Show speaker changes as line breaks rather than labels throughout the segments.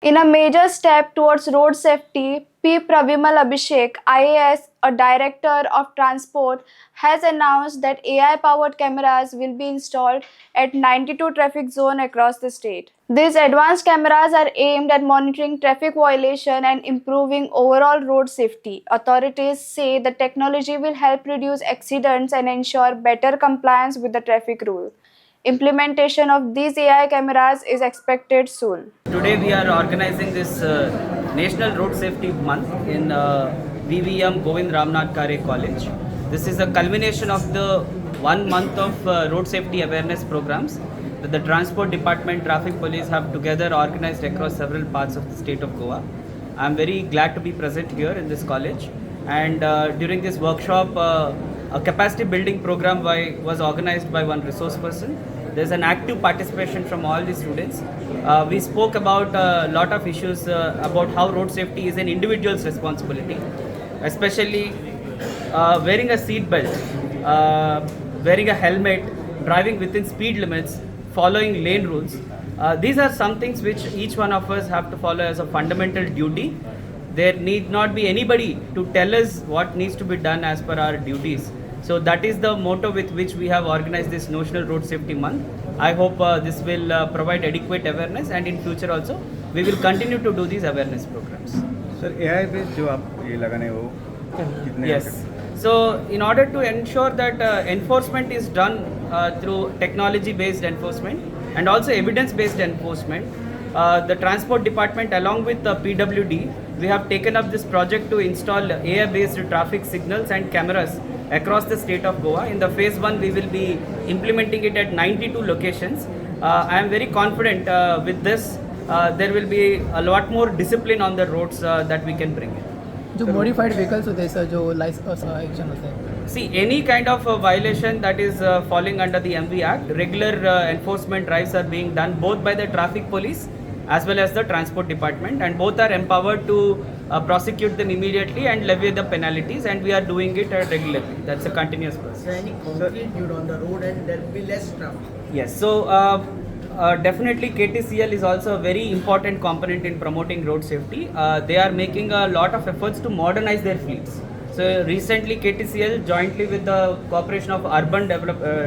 In a major step towards road safety, P. Pravimal Abhishek, IAS, a director of transport, has announced that AI-powered cameras will be installed at 92 traffic zones across the state. These advanced cameras are aimed at monitoring traffic violation and improving overall road safety. Authorities say the technology will help reduce accidents and ensure better compliance with the traffic rule. Implementation of these AI cameras is expected soon.
Today we are organizing this National Road Safety Month in VVM Govind Ramnath Kare College. This is a culmination of the 1 month of road safety awareness programs that the Transport Department, Traffic Police have together organized across several parts of the state of Goa. I am very glad to be present here in this college, and during this workshop a capacity building program was organized by one resource person. There's an active participation from all the students. We spoke about a lot of issues about how road safety is an individual's responsibility, especially wearing a seat belt, wearing a helmet, driving within speed limits, following lane rules. These are some things which each one of us have to follow as a fundamental duty. There need not be anybody to tell us what needs to be done as per our duties. So that is the motto with which we have organized this National Road Safety Month. I hope this will provide adequate awareness, and in future also we will continue to do these awareness programs.
Sir AI based जो आप ये लगाने वो कितने
Yes. So in order to ensure that enforcement is done through technology based enforcement and also evidence based enforcement, the Transport Department along with the PWD, we have taken up this project to install AI based traffic signals and cameras across the state of Goa. In the phase 1 we will be implementing it at 92 locations. I am very confident with this there will be a lot more discipline on the roads that we can bring in.
जो modified vehicles होते हैं sir, जो licence action होते हैं,
See, any kind of violation that is falling under the MV Act, regular enforcement drives are being done both by the traffic police as well as the transport department, and both are empowered to prosecute them immediately and levy the penalties, and we are doing it regularly. That's a continuous process.
Any concrete due on the road and there will be less traffic.
Yes, so definitely KTCL is also a very important component in promoting road safety. They are making a lot of efforts to modernize their fleets. So recently KTCL jointly with the Corporation of Urban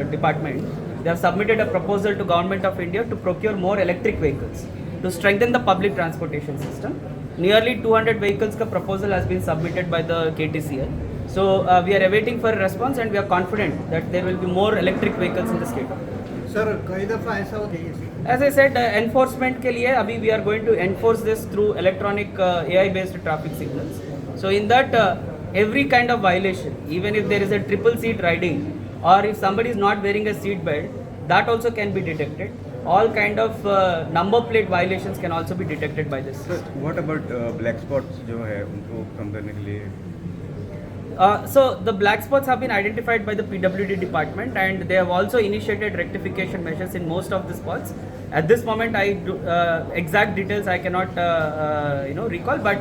Department, they have submitted a proposal to Government of India to procure more electric vehicles to strengthen the public transportation system. Nearly 200 vehicles ka proposal has been submitted by the KTCL. So we are awaiting for a response, and we are confident that there will be more electric vehicles in the state.
Sir कई दफ़ा ऐसा होता है
As I said, enforcement के लिए अभी we are going to enforce this through electronic AI based traffic signals. So in that every kind of violation, even if there is a triple seat riding or if somebody is not wearing a seat belt, that also can be detected. All kind of number plate violations can also be detected by this.
Sir what about black spots जो है उनको कम करने के लिए
So the black spots have been identified by the PWD department, and they have also initiated rectification measures in most of the spots. At this moment, exact details I cannot recall, but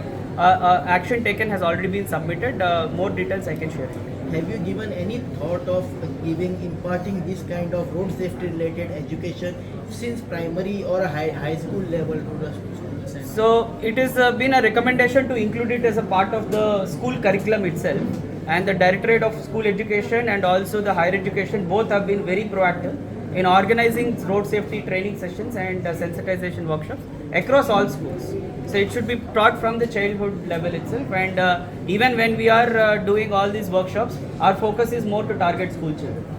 action taken has already been submitted. More details I can share.
Have you given any thought of imparting this kind of road safety related education since primary or a high school level to the students?
So it has been a recommendation to include it as a part of the school curriculum itself, and the Directorate of School Education and also the Higher Education both have been very proactive in organizing road safety training sessions and sensitization workshops across all schools. So it should be taught from the childhood level itself, and even when we are doing all these workshops, our focus is more to target school children.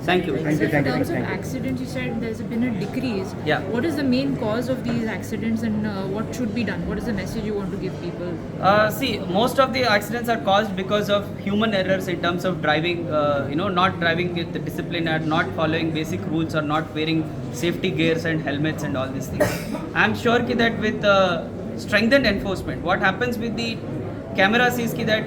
Thank you.
Thank you,
In
thank you,
terms of
thank you.
accidents, you said there's been a decrease.
Yeah.
What is the main cause of these accidents, and what should be done? What is the message you want to give people?
See, most of the accidents are caused because of human errors in terms of driving, not driving with the discipline and not following basic rules or not wearing safety gears and helmets and all these things. I'm sure that with strengthened enforcement, what happens with the cameras is that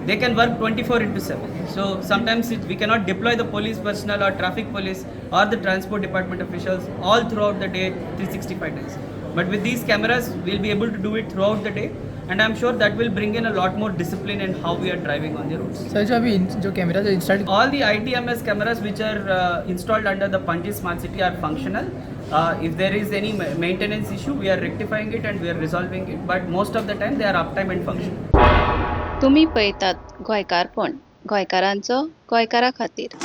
they can work 24/7. So sometimes we cannot deploy the police personnel or traffic police or the transport department officials all throughout the day, 365 days. But with these cameras, we'll be able to do it throughout the day. and I'm sure that will bring in a lot more discipline in how we are driving on the roads.
Sir जो अभी जो camera जो install
All the ITMS cameras which are installed under the Panji Smart City are functional. If there is any maintenance issue, we are rectifying it and we are resolving it. But most of the time they are uptime and functional.
तुम्ही पळयतात गोंयकारपण गोंयकारांचो गोंयकारा खातीर.